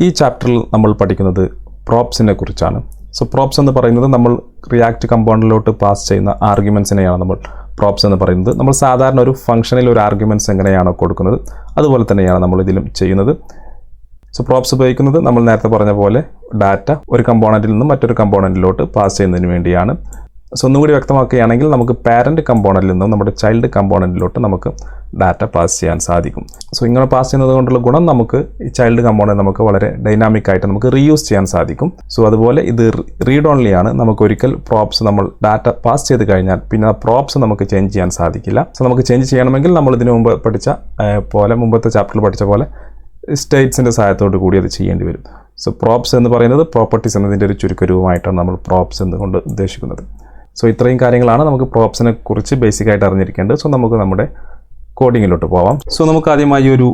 ഈ ചാപ്റ്ററിൽ നമ്മൾ പഠിക്കുന്നത് പ്രോപ്സിനെ കുറിച്ചാണ്. സോ പ്രോപ്സ് എന്ന് പറയുന്നത് നമ്മൾ റിയാക്ട് കമ്പോണന്റിലോട്ട് പാസ് ചെയ്യുന്ന ആർഗ്യുമെൻസിനെയാണ് നമ്മൾ പ്രോപ്സ് എന്ന് പറയുന്നത്. നമ്മൾ സാധാരണ ഒരു ഫംഗ്ഷനിൽ ഒരു ആർഗ്യുമെൻറ്റ്സ് എങ്ങനെയാണോ കൊടുക്കുന്നത് അതുപോലെ തന്നെയാണ് നമ്മൾ ഇതിലും ചെയ്യുന്നത്. സോ പ്രോപ്സ് ഉപയോഗിക്കുന്നത് നമ്മൾ നേരത്തെ പറഞ്ഞ പോലെ ഡാറ്റ ഒരു കമ്പോണന്റിൽ നിന്നും മറ്റൊരു കമ്പോണന്റിലോട്ട് പാസ് ചെയ്യുന്നതിന് വേണ്ടിയാണ്. സോ ഒന്നുകൂടി വ്യക്തമാക്കുകയാണെങ്കിൽ നമുക്ക് പാരന്റ് കമ്പോണന്റിൽ നിന്നും നമ്മുടെ ചൈൽഡ് കമ്പോണന്റിലോട്ട് നമുക്ക് ഡാറ്റ പാസ് ചെയ്യാൻ സാധിക്കും. സോ ഇങ്ങനെ പാസ് ചെയ്യുന്നത് കൊണ്ടുള്ള ഗുണം നമുക്ക് ഈ ചൈൽഡ് കമ്പോണന്റ് നമുക്ക് വളരെ ഡൈനാമിക് ആയിട്ട് നമുക്ക് റീയൂസ് ചെയ്യാൻ സാധിക്കും. സോ അതുപോലെ ഇത് റീഡ് ഓൺലി ആണ്. നമുക്ക് ഒരിക്കൽ പ്രോപ്സ് നമ്മൾ ഡാറ്റ പാസ് ചെയ്ത് കഴിഞ്ഞാൽ പിന്നെ ആ പ്രോപ്സ് നമുക്ക് ചേഞ്ച് ചെയ്യാൻ സാധിക്കില്ല. സോ നമുക്ക് ചേഞ്ച് ചെയ്യണമെങ്കിൽ നമ്മൾ ഇതിനു മുമ്പ് പഠിച്ച പോലെ മുമ്പത്തെ ചാപ്റ്ററിൽ പഠിച്ച പോലെ സ്റ്റേറ്റ്സിൻ്റെ സഹായത്തോട് കൂടി അത് ചെയ്യേണ്ടി വരും. സോ പ്രോപ്സ് എന്ന് പറയുന്നത് പ്രോപ്പർട്ടീസ് എന്നതിൻ്റെ ഒരു ചുരുക്കരൂപമായിട്ടാണ് നമ്മൾ പ്രോപ്സ് എന്നുകൊണ്ട് ഉദ്ദേശിക്കുന്നത്. സോ ഇത്രയും കാര്യങ്ങളാണ് നമുക്ക് പ്രോപ്സിനെ കുറിച്ച് ബേസിക് ആയിട്ട് അറിഞ്ഞിരിക്കേണ്ടത്. സോ നമുക്ക് നമ്മുടെ കോഡിങ്ങിലോട്ട് പോവാം. സോ നമുക്ക് ആദ്യമായി ഒരു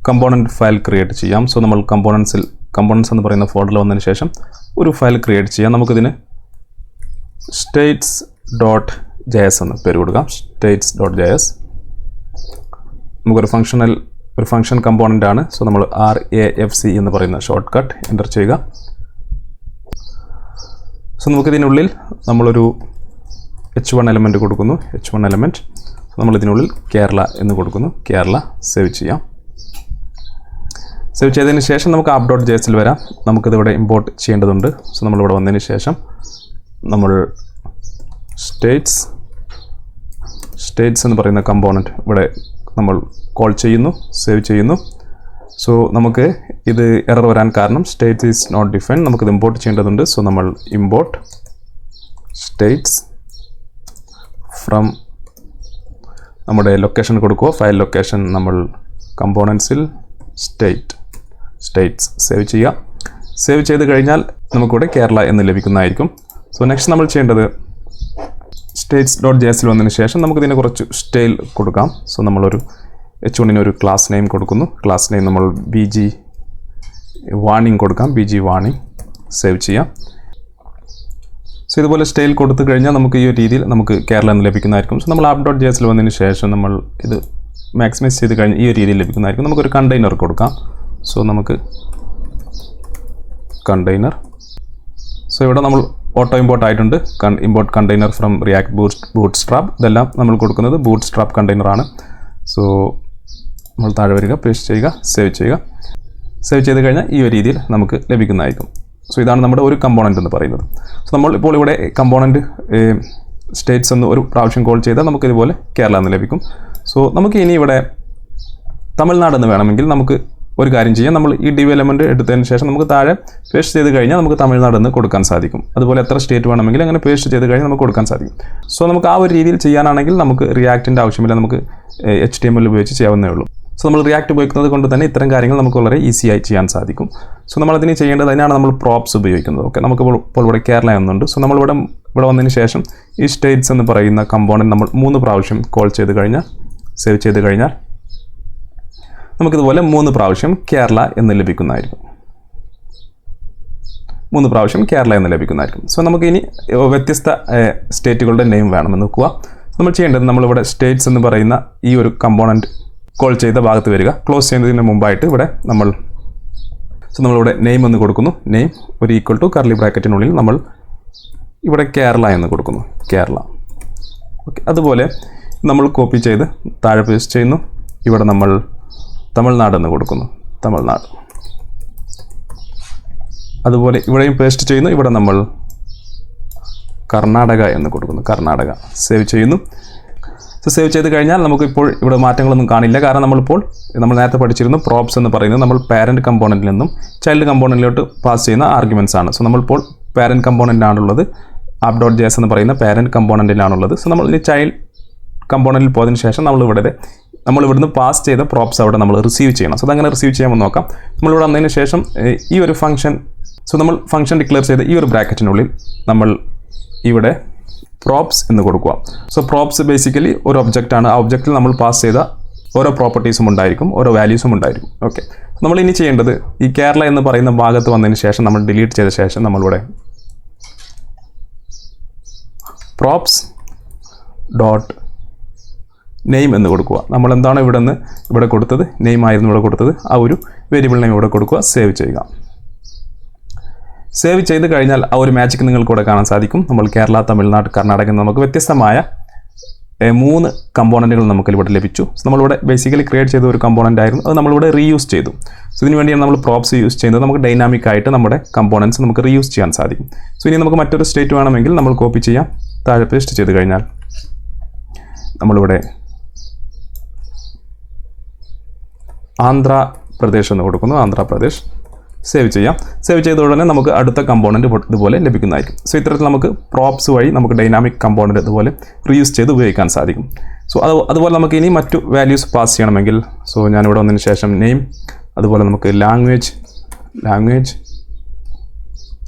കമ്പോണൻറ്റ് ഫയൽ ക്രിയേറ്റ് ചെയ്യാം. സോ നമ്മൾ കമ്പോണൻസ് എന്ന് പറയുന്ന ഫോൾഡറിൽ വന്നതിന് ശേഷം ഒരു ഫയൽ ക്രിയേറ്റ് ചെയ്യാം. നമുക്കിതിന് states.js എന്ന് പേര് കൊടുക്കാം. states.js നമുക്കൊരു ഫംഗ്ഷൻ കമ്പോണൻ്റ് ആണ്. സോ നമ്മൾ RAFC എന്ന് പറയുന്ന ഷോർട്ട് കട്ട് എൻ്റർ ചെയ്യുക. സോ നമുക്കിതിനുള്ളിൽ നമ്മളൊരു h1 എലമെൻറ്റ് കൊടുക്കുന്നു. h1 എലമെൻറ്റ് നമ്മളിതിനുള്ളിൽ കേരള എന്ന് കൊടുക്കുന്നു. കേരള സേവ് ചെയ്യാം. സേവ് ചെയ്തതിന് ശേഷം നമുക്ക് app.jsൽ വരാം. നമുക്കിതിവിടെ ഇമ്പോർട്ട് ചെയ്യേണ്ടതുണ്ട്. സോ നമ്മളിവിടെ വന്നതിന് ശേഷം നമ്മൾ സ്റ്റേറ്റ്സ് എന്ന് പറയുന്ന കമ്പോണൻറ്റ് ഇവിടെ നമ്മൾ കോൾ ചെയ്യുന്നു, സേവ് ചെയ്യുന്നു. സോ നമുക്ക് ഇത് എറർ വരാൻ കാരണം സ്റ്റേറ്റ്സ് ഈസ് നോട്ട് ഡിഫൈൻഡ്. നമുക്കിത് ഇമ്പോർട്ട് ചെയ്യേണ്ടതുണ്ട്. സോ നമ്മൾ ഇമ്പോർട്ട് സ്റ്റേറ്റ്സ് ഫ്രം നമ്മുടെ ലൊക്കേഷൻ കൊടുക്കുക. ഫയൽ ലൊക്കേഷൻ നമ്മൾ കമ്പോണൻസിൽ സ്റ്റേറ്റ്സ് സേവ് ചെയ്യാം. സേവ് ചെയ്ത് കഴിഞ്ഞാൽ നമുക്കിവിടെ കേരള എന്ന് ലഭിക്കുന്നതായിരിക്കും. സോ നെക്സ്റ്റ് നമ്മൾ ചെയ്യേണ്ടത് states.jsൽ വന്നതിന് ശേഷം നമുക്കിതിനെ കുറച്ച് സ്റ്റൈൽ കൊടുക്കാം. സോ നമ്മളൊരു h1 ഒരു ക്ലാസ് നെയിം കൊടുക്കുന്നു. ക്ലാസ് നെയിം നമ്മൾ BG വാർണിംഗ് കൊടുക്കാം. BG വാർണിംഗ് സേവ് ചെയ്യാം. സോ ഇതുപോലെ സ്റ്റൈൽ കൊടുത്തു കഴിഞ്ഞാൽ നമുക്ക് ഈ ഒരു രീതിയിൽ നമുക്ക് കേരള എന്ന് ലഭിക്കുന്നതായിരിക്കും. സോ നമ്മൾ app.jsൽ വന്നതിന് ശേഷം നമ്മൾ ഇത് മാക്സിമൈസ് ചെയ്ത് കഴിഞ്ഞാൽ ഈ ഒരു രീതിയിൽ ലഭിക്കുന്നതായിരിക്കും. നമുക്കൊരു കണ്ടെയ്നർ കൊടുക്കാം. സോ നമുക്ക് കണ്ടെയ്നർ. സോ ഇവിടെ നമ്മൾ ഓട്ടോ ഇമ്പോർട്ട് ആയിട്ടുണ്ട്. Import container from react bootstrap. ഇതെല്ലാം നമ്മൾ കൊടുക്കുന്നത് ബൂട്ട്സ്ട്രാപ്പ് കണ്ടെയ്നറാണ്. സോ നമ്മൾ താഴെ വരിക, പേസ്റ്റ് ചെയ്യുക, സേവ് ചെയ്യുക. സേവ് ചെയ്ത് കഴിഞ്ഞാൽ ഈ ഒരു രീതിയിൽ നമുക്ക് ലഭിക്കുന്നതായിരിക്കും. സോ ഇതാണ് നമ്മുടെ ഒരു കമ്പോണൻ്റ് എന്ന് പറയുന്നത്. സോ നമ്മൾ ഇപ്പോൾ ഇവിടെ കമ്പോണൻ്റ് സ്റ്റേറ്റ്സ് എന്ന് ഒരു പ്രാവശ്യം കോൾ ചെയ്താൽ നമുക്ക് ഇതുപോലെ കേരള എന്ന് ലഭിക്കും. സോ നമുക്ക് ഇനി ഇവിടെ തമിഴ്നാട് എന്ന് വേണമെങ്കിൽ നമുക്ക് ഒരു കാര്യം ചെയ്യാം. നമ്മൾ ഈ div എലമെൻറ്റ് എടുത്തതിന് ശേഷം നമുക്ക് താഴെ പേസ്റ്റ് ചെയ്ത് കഴിഞ്ഞാൽ നമുക്ക് തമിഴ്നാട് എന്ന് കൊടുക്കാൻ സാധിക്കും. അതുപോലെ എത്ര സ്റ്റേറ്റ് വേണമെങ്കിൽ അങ്ങനെ പേസ്റ്റ് ചെയ്ത് കഴിഞ്ഞാൽ നമുക്ക് കൊടുക്കാൻ സാധിക്കും. സോ നമുക്ക് ആ ഒരു രീതിയിൽ ചെയ്യാനാണെങ്കിൽ നമുക്ക് റിയാക്റ്റിൻ്റെ ആവശ്യമില്ല. നമുക്ക് HTML ഉപയോഗിച്ച് ചെയ്യാവുന്നേ ഉള്ളൂ. സോ നമ്മൾ റിയാക്ട് ഉപയോഗിക്കുന്നത് കൊണ്ട് തന്നെ ഇത്തരം കാര്യങ്ങൾ നമുക്ക് വളരെ ഈസി ആയി ചെയ്യാൻ സാധിക്കും. സോ നമ്മളതിന് ചെയ്യേണ്ടത് അതിനാണ് നമ്മൾ പ്രോപ്സ് ഉപയോഗിക്കുന്നത്. ഓക്കെ, നമുക്ക് ഇപ്പോൾ ഇവിടെ കേരള എന്നുണ്ട്. സോ നമ്മളിവിടെ വന്നതിന് ശേഷം ഈ സ്റ്റേറ്റ്സ് എന്ന് പറയുന്ന കമ്പോണൻറ്റ് നമ്മൾ 3 പ്രാവശ്യം കോൾ ചെയ്ത് കഴിഞ്ഞാൽ സേവ് ചെയ്ത് കഴിഞ്ഞാൽ നമുക്കിതുപോലെ 3 പ്രാവശ്യം കേരള എന്ന് ലഭിക്കുന്നതായിരിക്കും. 3 പ്രാവശ്യം കേരള എന്ന് ലഭിക്കുന്നതായിരിക്കും. സോ നമുക്ക് ഇനി വ്യത്യസ്ത സ്റ്റേറ്റുകളുടെ നെയിം വേണമെന്ന് നോക്കുക. നമ്മൾ ചെയ്യേണ്ടത് നമ്മളിവിടെ സ്റ്റേറ്റ്സ് എന്ന് പറയുന്ന ഈ ഒരു കമ്പോണൻറ്റ് കോൾ ചെയ്ത ഭാഗത്ത് വരിക. ക്ലോസ് ചെയ്യുന്നതിന് മുമ്പായിട്ട് ഇവിടെ നമ്മളിവിടെ നെയിം എന്ന് കൊടുക്കുന്നു. നെയിം ഒരു ഈക്വൽ ടു കർലി ബ്രാക്കറ്റിനുള്ളിൽ നമ്മൾ ഇവിടെ കേരള എന്ന് കൊടുക്കുന്നു. കേരള. ഓക്കെ, അതുപോലെ നമ്മൾ കോപ്പി ചെയ്ത് താഴെ പേസ്റ്റ് ചെയ്യുന്നു. ഇവിടെ നമ്മൾ തമിഴ്നാട് എന്ന് കൊടുക്കുന്നു. തമിഴ്നാട്. അതുപോലെ ഇവിടെയും പേസ്റ്റ് ചെയ്യുന്നു. ഇവിടെ നമ്മൾ കർണാടക എന്ന് കൊടുക്കുന്നു. കർണാടക. സേവ് ചെയ്യുന്നു. സോ സേവ് ചെയ്ത് കഴിഞ്ഞാൽ നമുക്കിപ്പോൾ ഇവിടെ മാറ്റങ്ങളൊന്നും കാണില്ല. കാരണം നമ്മൾ നേരത്തെ പഠിച്ചിരുന്നു പ്രോപ്സ് എന്ന് പറയുന്നത് നമ്മൾ പാരൻറ്റ് കമ്പോണൻറ്റിൽ നിന്നും ചൈൽഡ് കമ്പോണൻറ്റിലോട്ട് പാസ് ചെയ്യുന്ന ആർഗ്യുമെൻറ്റ്സ് ആണ്. സോ നമ്മളിപ്പോൾ പാരൻറ്റ് കമ്പോണൻറ്റിലാണുള്ളത്. app.js എന്ന് പറയുന്ന പാരൻറ്റ് കമ്പോണൻറ്റിലാണുള്ളത്. സോ നമ്മൾ ഈ ചൈൽഡ് കമ്പോണൻറ്റിൽ പോയതിന് ശേഷം നമ്മളിവിടുന്ന് പാസ് ചെയ്ത പ്രോപ്സ് അവിടെ നമ്മൾ റിസീവ് ചെയ്യണം. സോ അതങ്ങനെ റിസീവ് ചെയ്യാമെന്ന് നോക്കാം. നമ്മളിവിടെ വന്നതിന് ശേഷം ഈ ഒരു ഫംഗ്ഷൻ നമ്മൾ ഫംഗ്ഷൻ ഡിക്ലെയർ ചെയ്ത ഈ ഒരു ബ്രാക്കറ്റിനുള്ളിൽ നമ്മൾ ഇവിടെ പ്രോപ്സ് എന്ന് കൊടുക്കുക. സോ പ്രോപ്സ് ബേസിക്കലി ഒരു ഒബ്ജക്റ്റ് ആണ്. ആ ഒബ്ജക്റ്റിൽ നമ്മൾ പാസ് ചെയ്ത ഓരോ പ്രോപ്പർട്ടീസും ഉണ്ടായിരിക്കും, ഓരോ വാല്യൂസും ഉണ്ടായിരിക്കും. ഓക്കെ, നമ്മൾ ഇനി ചെയ്യേണ്ടത് ഈ കേരള എന്ന് പറയുന്ന ഭാഗത്ത് വന്നതിന് ശേഷം നമ്മൾ ഡിലീറ്റ് ചെയ്ത ശേഷം നമ്മളിവിടെ props dot നെയിം എന്ന് കൊടുക്കുക. നമ്മൾ എന്താണ് ഇവിടെ കൊടുത്തത്, നെയിം ആയിരുന്നു ഇവിടെ കൊടുത്തത്, ആ ഒരു വേരിയബിൾ നെയിം ഇവിടെ കൊടുക്കുക, സേവ് ചെയ്യുക. സേവ് ചെയ്ത് കഴിഞ്ഞാൽ ആ ഒരു മാജിക് നിങ്ങൾക്ക് ഇവിടെ കാണാൻ സാധിക്കും. നമ്മൾ കേരള, തമിഴ്നാട്, കർണാടക എന്ന് നമുക്ക് വ്യത്യസ്തമായ 3 കമ്പോണൻറ്റുകൾ നമുക്ക് ഇവിടെ ലഭിച്ചു. നമ്മളിവിടെ ബേസിക്കലി ക്രിയേറ്റ് ചെയ്ത ഒരു കമ്പോണൻ്റ് ആയിരുന്നു, അത് നമ്മളിവിടെ റീയൂസ് ചെയ്തു. സോ ഇതിന് വേണ്ടിയാണ് നമ്മൾ പ്രോപ്സ് യൂസ് ചെയ്യുന്നത്. നമുക്ക് ഡൈനാമിക് ആയിട്ട് നമ്മുടെ കമ്പോണൻസ് നമുക്ക് റീയൂസ് ചെയ്യാൻ സാധിക്കും. സോ ഇനി നമുക്ക് മറ്റൊരു സ്റ്റേറ്റ് വേണമെങ്കിൽ നമ്മൾ കോപ്പി ചെയ്യാം. താഴെ പേസ്റ്റ് ചെയ്ത് കഴിഞ്ഞാൽ നമ്മളിവിടെ ആന്ധ്രാപ്രദേശ് എന്ന് കൊടുക്കുന്നു. ആന്ധ്രാപ്രദേശ് സേവ് ചെയ്യാം. സേവ് ചെയ്ത ഉടനെ നമുക്ക് അടുത്ത കമ്പോണൻറ്റ് ഇതുപോലെ ലഭിക്കുന്നതായിരിക്കും. സോ ഇത്തരത്തിൽ നമുക്ക് പ്രോപ്സ് വഴി നമുക്ക് ഡൈനാമിക് കമ്പോണൻറ്റ് ഇതുപോലെ റീയൂസ് ചെയ്ത് ഉപയോഗിക്കാൻ സാധിക്കും. സോ അതുപോലെ നമുക്ക് ഇനി മറ്റു വാല്യൂസ് പാസ് ചെയ്യണമെങ്കിൽ, സോ ഞാനിവിടെ വന്നതിന് ശേഷം നെയിം, അതുപോലെ നമുക്ക് ലാംഗ്വേജ്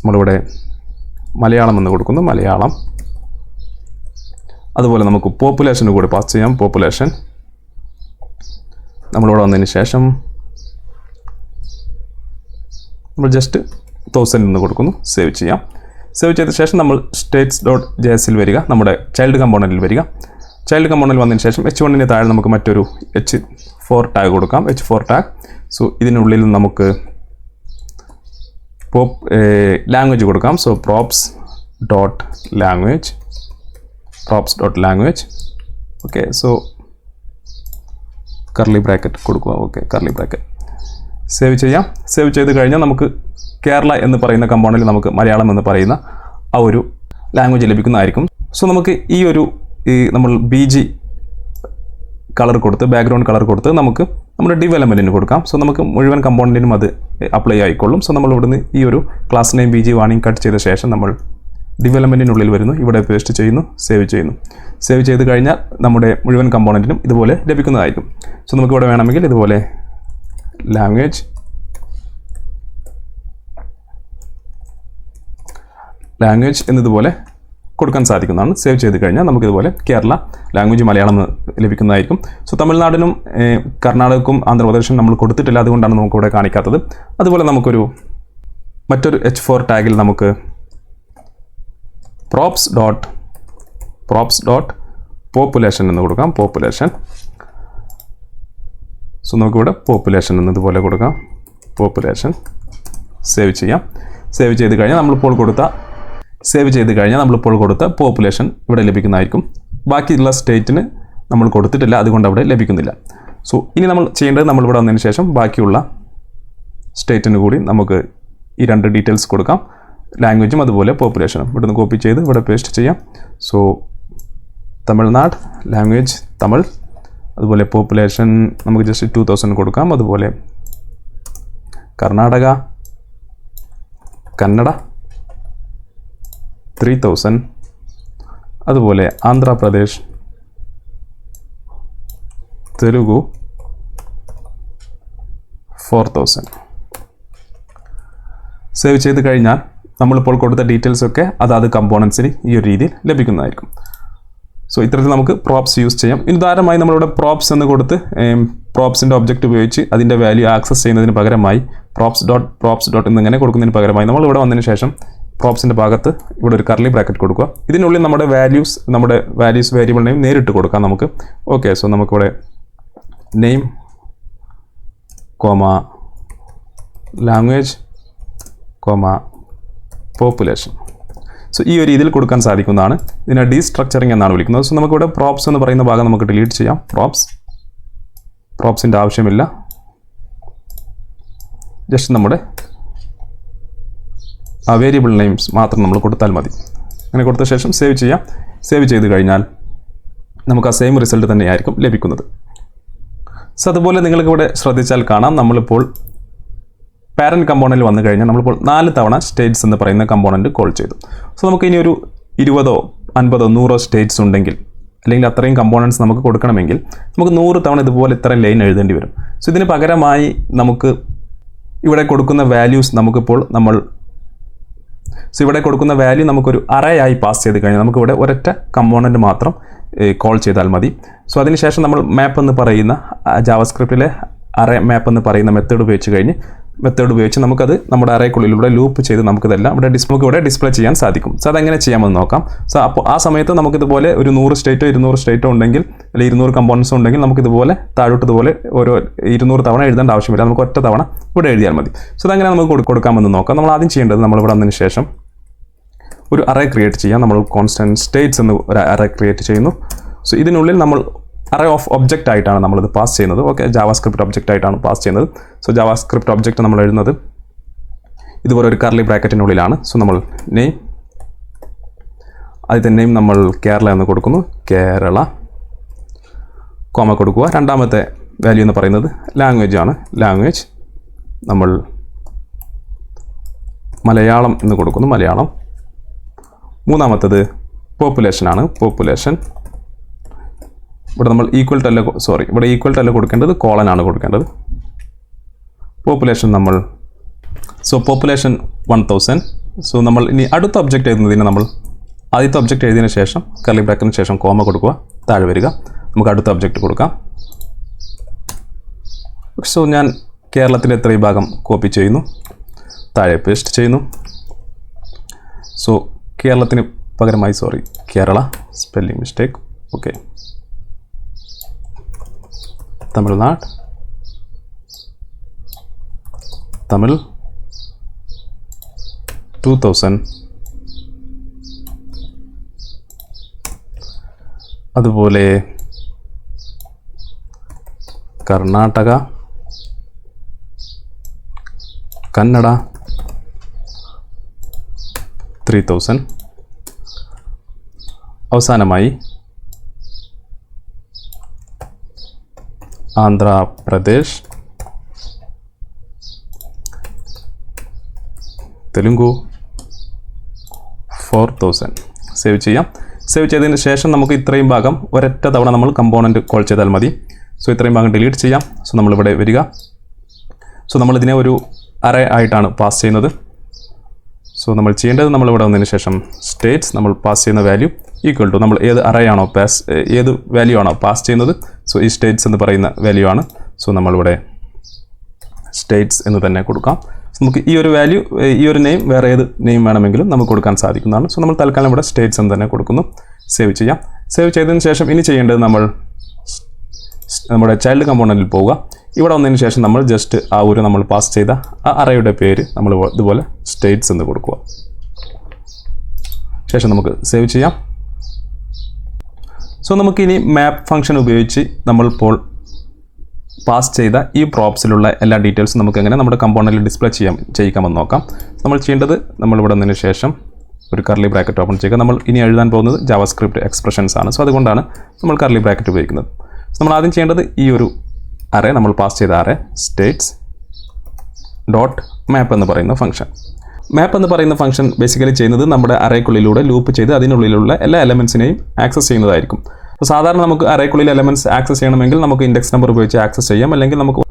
നമ്മളിവിടെ മലയാളം എന്ന് കൊടുക്കുന്നു, മലയാളം. അതുപോലെ നമുക്ക് പോപ്പുലേഷന് കൂടി പാസ് ചെയ്യാം, പോപ്പുലേഷൻ. നമ്മളിവിടെ വന്നതിന് ശേഷം നമ്മൾ ജസ്റ്റ് 1000 എന്ന് കൊടുക്കുന്നു, സേവ് ചെയ്യാം. സേവ് ചെയ്ത ശേഷം നമ്മൾ states.jsൽ വരിക, നമ്മുടെ ചൈൽഡ് കമ്പോണൻറ്റിൽ വരിക. ചൈൽഡ് കമ്പോണൻറ്റിൽ വന്നതിന് ശേഷം h1ന് താഴെ നമുക്ക് മറ്റൊരു h4 ടാഗ് കൊടുക്കാം, h4 ടാഗ്. സോ ഇതിനുള്ളിൽ നമുക്ക് ലാംഗ്വേജ് കൊടുക്കാം. So props.language. Okay, so curly bracket കൊടുക്കുക. ഓക്കെ, കർലി ബ്രാക്കറ്റ് സേവ് ചെയ്യാം. സേവ് ചെയ്ത് കഴിഞ്ഞാൽ നമുക്ക് കേരള എന്ന് പറയുന്ന കമ്പോണൻറ്റിൽ നമുക്ക് മലയാളം എന്ന് പറയുന്ന ആ ഒരു ലാംഗ്വേജ് ലഭിക്കുന്നതായിരിക്കും. സോ നമുക്ക് നമ്മൾ BG കളർ കൊടുത്ത്, ബാക്ക്ഗ്രൗണ്ട് കളർ കൊടുത്ത് നമുക്ക് നമ്മുടെ ഡെവലപ്മെൻറ്റിന് കൊടുക്കാം. സോ നമുക്ക് മുഴുവൻ കമ്പോണൻറ്റിനും അത് അപ്ലൈ ആയിക്കൊള്ളും. സോ നമ്മൾ ഇവിടുന്ന് ഈ ഒരു class name BG warning cut ചെയ്ത ശേഷം നമ്മൾ ഡെവലപ്മെൻറ്റിനുള്ളിൽ വരുന്നു, ഇവിടെ പേസ്റ്റ് ചെയ്യുന്നു, സേവ് ചെയ്യുന്നു. സേവ് ചെയ്ത് കഴിഞ്ഞാൽ നമ്മുടെ മുഴുവൻ കമ്പോണൻറ്റിനും ഇതുപോലെ ലഭിക്കുന്നതായിരിക്കും. സോ നമുക്ക് ഇവിടെ വേണമെങ്കിൽ ഇതുപോലെ ലാംഗ്വേജ് എന്നതുപോലെ കൊടുക്കാൻ സാധിക്കുന്നതാണ്. സേവ് ചെയ്ത് കഴിഞ്ഞാൽ നമുക്കിതുപോലെ കേരള ലാംഗ്വേജ് മലയാളം ലഭിക്കുന്നതായിരിക്കും. സോ തമിഴ്നാടിനും കർണാടകക്കും ആന്ധ്രാപ്രദേശിനും നമ്മൾ കൊടുത്തിട്ടില്ല, അതുകൊണ്ടാണ് നമുക്കിവിടെ കാണിക്കാത്തത്. അതുപോലെ നമുക്കൊരു മറ്റൊരു h4 ടാഗിൽ നമുക്ക് props.population എന്ന് കൊടുക്കാം, പോപ്പുലേഷൻ. സോ നമുക്കിവിടെ പോപ്പുലേഷൻ എന്നതുപോലെ കൊടുക്കാം, പോപ്പുലേഷൻ. സേവ് ചെയ്യാം. സേവ് ചെയ്ത് കഴിഞ്ഞാൽ നമ്മളിപ്പോൾ കൊടുത്ത പോപ്പുലേഷൻ ഇവിടെ ലഭിക്കുന്നതായിരിക്കും. ബാക്കിയുള്ള സ്റ്റേറ്റിന് നമ്മൾ കൊടുത്തിട്ടില്ല, അതുകൊണ്ട് അവിടെ ലഭിക്കുന്നില്ല. സോ ഇനി നമ്മൾ ചെയ്യേണ്ടത്, നമ്മളിവിടെ വന്നതിന് ശേഷം ബാക്കിയുള്ള സ്റ്റേറ്റിന് കൂടി നമുക്ക് ഈ 2 ഡീറ്റെയിൽസ് കൊടുക്കാം, ലാംഗ്വേജും അതുപോലെ പോപ്പുലേഷനും. ഇവിടുന്ന് കോപ്പി ചെയ്ത് ഇവിടെ പേസ്റ്റ് ചെയ്യാം. സോ തമിഴ്നാട് ലാംഗ്വേജ് തമിഴ്, അതുപോലെ പോപ്പുലേഷൻ നമുക്ക് ജസ്റ്റ് 2000 കൊടുക്കാം. അതുപോലെ കർണാടക കന്നഡ 3000, അതുപോലെ ആന്ധ്രാപ്രദേശ് തെലുഗു 4000. സേവ് ചെയ്ത് കഴിഞ്ഞാൽ നമ്മളിപ്പോൾ കൊടുത്ത ഡീറ്റെയിൽസൊക്കെ അതാത് കമ്പോണൻസിന് ഈ ഒരു രീതിയിൽ ലഭിക്കുന്നതായിരിക്കും. സോ ഇത്തരത്തിൽ നമുക്ക് പ്രോപ്സ് യൂസ് ചെയ്യാം. ഇനി ഉദാഹരണമായി നമ്മളിവിടെ പ്രോപ്സ് എന്ന് കൊടുത്ത് പ്രോപ്സിൻ്റെ ഒബ്ജക്റ്റ് ഉപയോഗിച്ച് അതിൻ്റെ വാല്യൂ ആക്സസ് ചെയ്യുന്നതിന് പകരമായി props ഡോട്ട് എന്നിങ്ങനെ കൊടുക്കുന്നതിന് പകരമായി നമ്മളിവിടെ വന്നതിന് ശേഷം പ്രോപ്സിൻ്റെ ഭാഗത്ത് ഇവിടെ ഒരു കർലി ബ്രാക്കറ്റ് കൊടുക്കുക. ഇതിനുള്ളിൽ നമ്മുടെ വാല്യൂസ് വേരിയബിൾ നെയിം നേരിട്ട് കൊടുക്കാം നമുക്ക്. ഓക്കെ, സോ നമുക്കിവിടെ നെയിം ലാംഗ്വേജ് പോപ്പുലേഷൻ. സോ ഈ ഒരു രീതിയിൽ കൊടുക്കാൻ സാധിക്കുന്നതാണ്. ഇതിനെ ഡീസ്ട്രക്ചറിങ് എന്നാണ് വിളിക്കുന്നത്. സോ നമുക്കിവിടെ പ്രോപ്സ് എന്ന് പറയുന്ന ഭാഗം നമുക്ക് ഡിലീറ്റ് ചെയ്യാം. പ്രോപ്സിൻ്റെ ആവശ്യമില്ല, ജസ്റ്റ് നമ്മുടെ വേരിയബിൾ നെയിംസ് മാത്രം നമ്മൾ കൊടുത്താൽ മതി. അങ്ങനെ കൊടുത്ത ശേഷം സേവ് ചെയ്യാം. സേവ് ചെയ്ത് കഴിഞ്ഞാൽ നമുക്ക് ആ സെയിം റിസൾട്ട് തന്നെയായിരിക്കും ലഭിക്കുന്നത്. സോ അതുപോലെ നിങ്ങൾക്ക് ഇവിടെ ശ്രദ്ധിച്ചാൽ കാണാം, നമ്മളിപ്പോൾ പാരൻറ്റ് കമ്പോണൻറ്റിൽ വന്നു കഴിഞ്ഞാൽ നമ്മളിപ്പോൾ 4 തവണ സ്റ്റേറ്റ്സ് എന്ന് പറയുന്ന കമ്പോണൻറ്റ് കോൾ ചെയ്തു. സോ നമുക്ക് ഇനി ഒരു 20, 50, 100 സ്റ്റേറ്റ്സ് ഉണ്ടെങ്കിൽ, അല്ലെങ്കിൽ അത്രയും കമ്പോണൻറ്റ്സ് നമുക്ക് കൊടുക്കണമെങ്കിൽ നമുക്ക് 100 തവണ ഇതുപോലെ ഇത്രയും ലൈൻ എഴുതേണ്ടി വരും. സോ ഇതിന് പകരമായി നമുക്ക് ഇവിടെ കൊടുക്കുന്ന വാല്യൂസ് ഇവിടെ കൊടുക്കുന്ന വാല്യൂ നമുക്കൊരു അറേയായി പാസ് ചെയ്ത് കഴിഞ്ഞാൽ നമുക്കിവിടെ ഒരൊറ്റ കമ്പോണൻറ്റ് മാത്രം കോൾ ചെയ്താൽ മതി. സോ അതിനുശേഷം നമ്മൾ മാപ്പ് എന്ന് പറയുന്ന ജാവാസ്ക്രിപ്റ്റിലെ അറേ മാപ്പ് എന്ന് പറയുന്ന മെത്തേഡ് ഉപയോഗിച്ച് കഴിഞ്ഞ് മെത്തേഡ് ഉപയോഗിച്ച് നമുക്കത് നമ്മുടെ അറേക്കുള്ളിലൂടെ ലൂപ്പ് ചെയ്ത് നമുക്കിതെല്ലാം ഇവിടെ ഡിസ്പ്ലേ ചെയ്യാൻ സാധിക്കും. സോ അതെങ്ങനെ ചെയ്യാമെന്ന് നോക്കാം. സോ അപ്പോൾ ആ സമയത്ത് നമുക്കിതുപോലെ ഒരു 100 സ്റ്റേറ്റോ 200 സ്റ്റേറ്റോ ഉണ്ടെങ്കിൽ അല്ലെങ്കിൽ 200 കമ്പോണൻസ് ഉണ്ടെങ്കിൽ നമുക്കിതുപോലെ താഴോട്ട് ഇതുപോലെ ഓരോ 200 തവണ എഴുതേണ്ട ആവശ്യമില്ല. നമുക്ക് ഒറ്റ തവണ ഇവിടെ എഴുതിയാൽ മതി. സോ അതങ്ങനെ നമുക്ക് കൊടുക്കാമെന്ന് നോക്കാം. നമ്മൾ ആദ്യം ചെയ്യേണ്ടത് നമ്മളിവിടെ വന്നതിന് ശേഷം ഒരു അറേ ക്രിയേറ്റ് ചെയ്യാം. നമ്മൾ കോൺസ്റ്റൻറ്റ് സ്റ്റേറ്റ്സ് എന്ന് ഒരു അറേ ക്രിയേറ്റ് ചെയ്യുന്നു. സോ ഇതിനുള്ളിൽ നമ്മൾ അറേ ഓഫ് ഒബ്ജക്റ്റ് ആയിട്ടാണ് നമ്മളിത് പാസ് ചെയ്യുന്നത്. ഓക്കെ, ജാവാസ്ക്രിപ്റ്റ് ഒബ്ജക്റ്റ് ആയിട്ടാണ് പാസ് ചെയ്യുന്നത്. സോ ജാവാസ്ക്രിപ്റ്റ് ഒബ്ജക്റ്റ് നമ്മൾ എഴുതുന്നത് ഇതുപോലെ ഒരു കർലി ബ്രാക്കറ്റിനുള്ളിലാണ്. സോ നമ്മൾ നെയിം, ആദ്യത്തെ നെയിം നമ്മൾ കേരള എന്ന് കൊടുക്കുന്നു, കേരള, കോമ കൊടുക്കുക. രണ്ടാമത്തെ വാല്യൂ എന്ന് പറയുന്നത് ലാംഗ്വേജ് ആണ്, ലാംഗ്വേജ് നമ്മൾ മലയാളം എന്ന് കൊടുക്കുന്നു, മലയാളം. മൂന്നാമത്തത് പോപ്പുലേഷൻ ആണ്, പോപ്പുലേഷൻ. ഇവിടെ നമ്മൾ ഈക്വൽ ടു അല്ല കൊടുക്കേണ്ടത്, കോളൻ ആണ് കൊടുക്കേണ്ടത്. പോപ്പുലേഷൻ നമ്മൾ പോപ്പുലേഷൻ 1000. സോ നമ്മൾ ഇനി അടുത്ത ഒബ്ജക്റ്റ് എഴുതുന്നതിന് നമ്മൾ ആദ്യത്തെ ഒബ്ജക്റ്റ് എഴുതിയതിന് ശേഷം കർലി ബ്രാക്കറ്റിന് ശേഷം കോമ കൊടുക്കുക, താഴെ വരിക. നമുക്ക് അടുത്ത ഒബ്ജക്റ്റ് കൊടുക്കാം. സോ ഞാൻ കേരളത്തിലെ ഇത്രയും ഭാഗം കോപ്പി ചെയ്യുന്നു, താഴെ പേസ്റ്റ് ചെയ്യുന്നു. സോ കേരളത്തിന് പകരമായി Kerala, spelling mistake. Okay, Tamil Nadu, Tamil 2000. അതുപോലെ കർണാടക, കന്നഡ 3000. അവസാനമായി ആന്ധ്രാപ്രദേശ്, തെലുങ്കു 4000. സേവ് ചെയ്യാം. സേവ് ചെയ്തതിന് ശേഷം നമുക്ക് ഇത്രയും ഭാഗം ഒരൊറ്റ തവണ നമ്മൾ കമ്പോണൻറ്റ് കോൾ ചെയ്താൽ മതി. സോ ഇത്രയും ഭാഗം ഡിലീറ്റ് ചെയ്യാം. സോ നമ്മളിവിടെ വരിക. സോ നമ്മളിതിനെ ഒരു അറേ ആയിട്ടാണ് പാസ് ചെയ്യുന്നത്. സോ നമ്മൾ ചെയ്യേണ്ടത് നമ്മളിവിടെ വന്നതിന് ശേഷം സ്റ്റേറ്റ്സ്, നമ്മൾ പാസ് ചെയ്യുന്ന വാല്യൂ ഈക്വൽ ടു നമ്മൾ ഏത് അറേ ആണോ ഏത് വാല്യൂ ആണോ പാസ് ചെയ്യുന്നത്. സോ ഈ സ്റ്റേറ്റ്സ് എന്ന് പറയുന്ന വാല്യൂ ആണ്. സോ നമ്മളിവിടെ സ്റ്റേറ്റ്സ് എന്ന് തന്നെ കൊടുക്കാം. നമുക്ക് ഈ ഒരു വാല്യൂ, ഈ ഒരു നെയിം, വേറെ ഏത് നെയിം വേണമെങ്കിലും നമുക്ക് കൊടുക്കാൻ സാധിക്കുന്നതാണ്. സോ നമ്മൾ തൽക്കാലം ഇവിടെ സ്റ്റേറ്റ്സ് എന്ന് തന്നെ കൊടുക്കുന്നു. സേവ് ചെയ്യാം. സേവ് ചെയ്തതിന് ശേഷം ഇനി ചെയ്യേണ്ടത് നമ്മൾ നമ്മുടെ ചൈൽഡ് കമ്പോണൻറ്റിൽ പോവുക. ഇവിടെ വന്നതിന് ശേഷം നമ്മൾ ജസ്റ്റ് ആ ഒരു നമ്മൾ പാസ് ചെയ്ത ആ അറേയുടെ പേര് നമ്മൾ ഇതുപോലെ സ്റ്റേറ്റ്സ് എന്ന് കൊടുക്കുക. ശേഷം നമുക്ക് സേവ് ചെയ്യാം. സോ നമുക്കിനി മാപ്പ് ഫംഗ്ഷൻ ഉപയോഗിച്ച് നമ്മളിപ്പോൾ പാസ് ചെയ്ത ഈ പ്രോപ്സിലുള്ള എല്ലാ ഡീറ്റെയിൽസും നമുക്ക് എങ്ങനെ നമ്മുടെ കമ്പോണൻറ്റിൽ ഡിസ്പ്ലേ ചെയ്യിക്കാമെന്ന് നോക്കാം. നമ്മൾ ചെയ്യേണ്ടത് നമ്മളിവിടെ വന്നതിന് ശേഷം ഒരു കർലി ബ്രാക്കറ്റ് ഓപ്പൺ ചെയ്യുക. നമ്മൾ ഇനി എഴുതാൻ പോകുന്നത് ജാവാസ്ക്രിപ്റ്റ് എക്സ്പ്രഷൻസ് ആണ്. സോ അതുകൊണ്ടാണ് നമ്മൾ കർലി ബ്രാക്കറ്റ് ഉപയോഗിക്കുന്നത്. നമ്മൾ ആദ്യം ചെയ്യേണ്ടത് ഈ ഒരു അറേ, നമ്മൾ പാസ് ചെയ്ത അറേ സ്റ്റേറ്റ്സ് ഡോട്ട് മാപ്പ് എന്ന് പറയുന്ന ഫംഗ്ഷൻ. മാപ്പ് എന്ന് പറയുന്ന ഫംഗ്ഷൻ ബേസിക്കലി ചെയ്യുന്നത് നമ്മുടെ അറേക്കുള്ളിലൂടെ ലൂപ്പ് ചെയ്ത് അതിനുള്ളിലുള്ള എല്ലാ എലമെൻസിനെയും ആക്സസ് ചെയ്യുന്നതായിരിക്കും. അപ്പോൾ സാധാരണ നമുക്ക് അറേക്കുള്ളിൽ എലമെൻറ്റ്സ് ആക്സസ് ചെയ്യണമെങ്കിൽ നമുക്ക് ഇൻഡെക്സ് നമ്പർ ഉപയോഗിച്ച് ആക്സസ് ചെയ്യാം, അല്ലെങ്കിൽ നമുക്ക്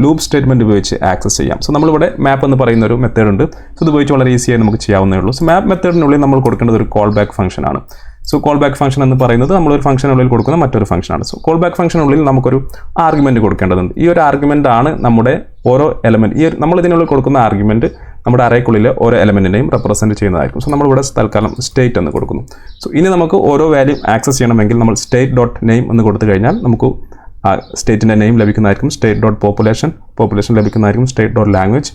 ലൂപ്പ് സ്റ്റേറ്റ്മെൻറ്റ് ഉപയോഗിച്ച് ആക്സസ് ചെയ്യാം. സോ നമ്മളിവിടെ മാപ്പ് എന്ന് പറയുന്ന ഒരു മെത്തേഡ് ഉണ്ട്. സോ ഇത് ഉപയോഗിച്ച് വളരെ ഈസിയായി നമുക്ക് ചെയ്യാവുന്നേ ഉള്ളൂ. സോ മാപ്പ് മെത്തേഡിനുള്ളിൽ നമ്മൾ കൊടുക്കേണ്ടത് ഒരു കോൾ ബാക്ക് ഫംഗ്ഷനാണ്. സോ കോൾ ബാക്ക് ഫംഗ്ഷൻ എന്ന് പറയുന്നത് നമ്മളൊരു ഫംഗ്ഷനുള്ളിൽ കൊടുക്കുന്ന മറ്റൊരു ഫംഗ്ഷനാണ്. സോ കോൾ ബാക്ക് ഫംഗ്ഷനുള്ളിൽ നമുക്കൊരു ആർഗ്യുമെൻറ്റ് കൊടുക്കേണ്ടതുണ്ട്. ഈ ഒരു ആർഗ്യുമെൻ്റ് ആണ് നമ്മുടെ ഓരോ എലമെൻറ്റ്, നമ്മൾ ഇതിനുള്ളിൽ കൊടുക്കുന്ന ആർഗ്യുമെൻറ്റ് നമ്മുടെ അറേക്കുള്ളിലെ ഓരോ എലമെൻറ്റിനെയും റെപ്രസെൻറ്റ് ചെയ്യുന്നതായിരിക്കും. സോ നമ്മളിവിടെ തൽക്കാലം സ്റ്റേറ്റ് എന്ന് കൊടുക്കുന്നു. സോ ഇനി നമുക്ക് ഓരോ വാല്യൂ ആക്സസ് ചെയ്യണമെങ്കിൽ നമ്മൾ സ്റ്റേറ്റ് ഡോട്ട് നെയിം എന്ന് കൊടുത്തു കഴിഞ്ഞാൽ നമുക്ക് സ്റ്റേറ്റിൻ്റെ നെയിം ലഭിക്കുന്നതായിരിക്കും. സ്റ്റേറ്റ് ഡോട്ട് പോപ്പുലേഷൻ ലഭിക്കുന്നതായിരിക്കും. സ്റ്റേറ്റ് ഡോട്ട് ലാംഗ്വേജ്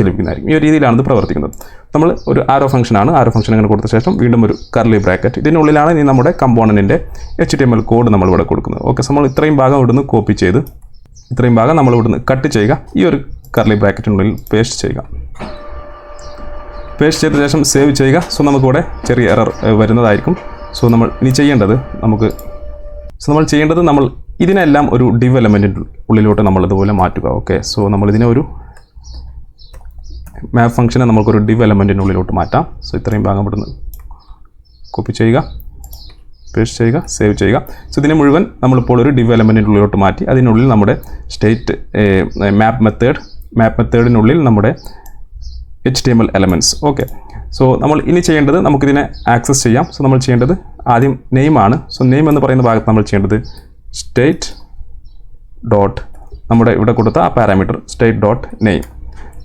ലഭിക്കുന്നതായിരിക്കും. ഈ ഒരു രീതിയിലാണ് ഇത് പ്രവർത്തിക്കുന്നത്. നമ്മൾ ഒരു ആരോ ഫംഗ്ഷനാണ്. ആരോ ഫംഗ്ഷൻ അങ്ങനെ കൊടുത്ത ശേഷം വീണ്ടും ഒരു കർലി ബ്രാക്കറ്റ്. ഇതിനുള്ളിലാണ് ഇനി നമ്മുടെ കമ്പോണൻറ്റിൻ്റെ HTML കോഡ് നമ്മളിവിടെ കൊടുക്കുന്നത്. ഓക്കെ, നമ്മൾ ഇത്രയും ഭാഗം ഇവിടുന്ന് കോപ്പി ചെയ്ത് ഇത്രയും ഭാഗം നമ്മൾ ഇവിടുന്ന് കട്ട് ചെയ്യുക. ഈ ഒരു കർലി ബ്രാക്കറ്റിനുള്ളിൽ പേസ്റ്റ് ചെയ്യുക. പേസ്റ്റ് ചെയ്ത ശേഷം സേവ് ചെയ്യുക. സോ നമുക്കിവിടെ ചെറിയ എറർ വരുന്നതായിരിക്കും. സോ നമ്മൾ ഇനി ചെയ്യേണ്ടത് നമ്മൾ ഇതിനെല്ലാം ഒരു ഡിവ് എലമെൻറ്റിൻ്റെ ഉള്ളിലോട്ട് നമ്മൾ ഇതുപോലെ മാറ്റുക. ഓക്കെ, സോ നമ്മളിതിനെ ഒരു മാപ്പ് ഫംഗ്ഷനെ നമുക്കൊരു ഡിവ് എലമെൻറ്റിൻ്റെ ഉള്ളിലോട്ട് മാറ്റാം. സോ ഇത്രയും ഭാഗം ഇവിടുന്ന് കോപ്പി ചെയ്യുക, പേസ്റ്റ് ചെയ്യുക, സേവ് ചെയ്യുക. സോ ഇതിനെ മുഴുവൻ നമ്മളിപ്പോൾ ഒരു ഡിവ് എലമെൻറ്റിൻ്റെ ഉള്ളിലോട്ട് മാറ്റി അതിനുള്ളിൽ നമ്മുടെ സ്റ്റേറ്റ് മാപ്പ് മെത്തേഡിനുള്ളിൽ നമ്മുടെ HTML എലമെൻറ്റ്സ്. ഓക്കെ, സോ നമ്മൾ ഇനി ചെയ്യേണ്ടത് നമുക്കിതിനെ ആക്സസ് ചെയ്യാം. സോ നമ്മൾ ചെയ്യേണ്ടത് ആദ്യം നെയിമാണ്. സോ നെയിം എന്ന് പറയുന്ന ഭാഗത്ത് നമ്മൾ ചെയ്യേണ്ടത് സ്റ്റേറ്റ് ഡോട്ട് നമ്മുടെ ഇവിടെ കൊടുത്ത ആ parameter state dot name.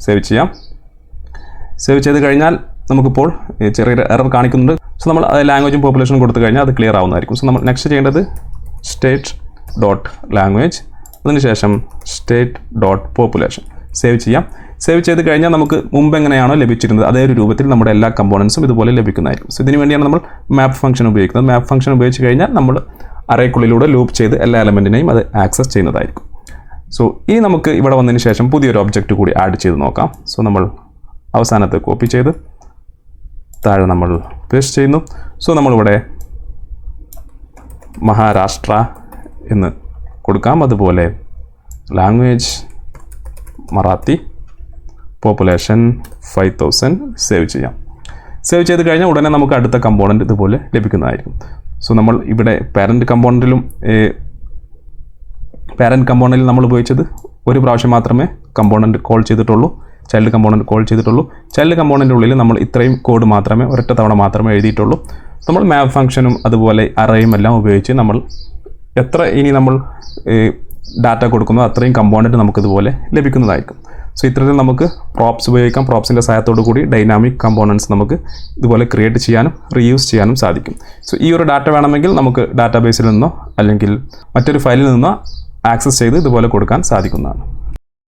Save ചെയ്യാം. സേവ് ചെയ്ത് കഴിഞ്ഞാൽ നമുക്കിപ്പോൾ ചെറിയൊരു എറർ കാണിക്കുന്നുണ്ട്. സോ നമ്മൾ ലാംഗ്വേജും പോപ്പുലേഷനും കൊടുത്തു കഴിഞ്ഞാൽ അത് ക്ലിയർ ആവുന്നതായിരിക്കും. സോ നമ്മൾ നെക്സ്റ്റ് ചെയ്യേണ്ടത് state.language അതിനുശേഷം state.population സേവ് ചെയ്യാം. സേവ് ചെയ്ത് കഴിഞ്ഞാൽ നമുക്ക് മുമ്പ് എങ്ങനെയാണോ ലഭിച്ചിരുന്നത് അതേ ഒരു രൂപത്തിൽ നമ്മുടെ എല്ലാ കമ്പോണൻസും ഇതുപോലെ ലഭിക്കുന്നതായിരിക്കും. സോ ഇതിന് വേണ്ടിയാണ് നമ്മൾ മാപ്പ് ഫംഗ്ഷൻ ഉപയോഗിക്കുന്നത്. മാപ്പ് ഫംഗ്ഷൻ ഉപയോഗിച്ച് കഴിഞ്ഞാൽ നമ്മൾ അറേക്കുള്ളിലൂടെ ലൂപ്പ് ചെയ്ത് എല്ലാ എലമെൻറ്റിനെയും അത് ആക്സസ് ചെയ്യുന്നതായിരിക്കും. സോ ഇനി നമുക്ക് ഇവിടെ വന്നതിന് ശേഷം പുതിയൊരു ഒബ്ജക്റ്റ് കൂടി ആഡ് ചെയ്ത് നോക്കാം. സോ നമ്മൾ അവസാനത്തെ കോപ്പി ചെയ്ത് താഴെ നമ്മൾ പേസ്റ്റ് ചെയ്യുന്നു. സോ നമ്മളിവിടെ മഹാരാഷ്ട്ര എന്ന് കൊടുക്കാം. അതുപോലെ ലാംഗ്വേജ് മറാത്തി, പോപ്പുലേഷൻ 5000 സേവ് ചെയ്യാം. സേവ് ചെയ്ത് കഴിഞ്ഞാൽ ഉടനെ നമുക്ക് അടുത്ത കമ്പോണൻറ്റ് ഇതുപോലെ ലഭിക്കുന്നതായിരിക്കും. സോ നമ്മൾ ഇവിടെ പാരൻറ്റ് കമ്പോണൻറ്റിൽ നമ്മൾ ഉപയോഗിച്ചത് ഒരു പ്രാവശ്യം മാത്രമേ കമ്പോണൻറ്റ് കോൾ ചെയ്തിട്ടുള്ളൂ, ചൈൽഡ് കമ്പോണൻറ്റ് കോൾ ചെയ്തിട്ടുള്ളൂ. ചൈൽഡ് കമ്പോണൻറ്റിനുള്ളിൽ നമ്മൾ ഇത്രയും കോഡ് മാത്രമേ ഒരൊറ്റ തവണ മാത്രമേ എഴുതിയിട്ടുള്ളൂ. നമ്മൾ മാപ്പ് ഫംഗ്ഷനും അതുപോലെ അറേയും എല്ലാം ഉപയോഗിച്ച് നമ്മൾ എത്ര ഇനി നമ്മൾ ഡാറ്റ കൊടുക്കുന്നു അത്രയും കമ്പോണൻറ്റ് നമുക്കിതുപോലെ ലഭിക്കുന്നതായിരിക്കും. സോ ഇത്തരത്തിൽ നമുക്ക് പ്രോപ്സ് ഉപയോഗിക്കാം. പ്രോപ്സിൻ്റെ സഹായത്തോടു കൂടി ഡൈനാമിക് കമ്പോണൻറ്റ്സ് നമുക്ക് ഇതുപോലെ ക്രിയേറ്റ് ചെയ്യാനും റീയൂസ് ചെയ്യാനും സാധിക്കും. സോ ഈ ഒരു ഡാറ്റ വേണമെങ്കിൽ നമുക്ക് ഡാറ്റാബേസിൽ നിന്നോ അല്ലെങ്കിൽ മറ്റൊരു ഫയലിൽ നിന്നോ ആക്സസ് ചെയ്ത് ഇതുപോലെ കൊടുക്കാൻ സാധിക്കുന്നതാണ്.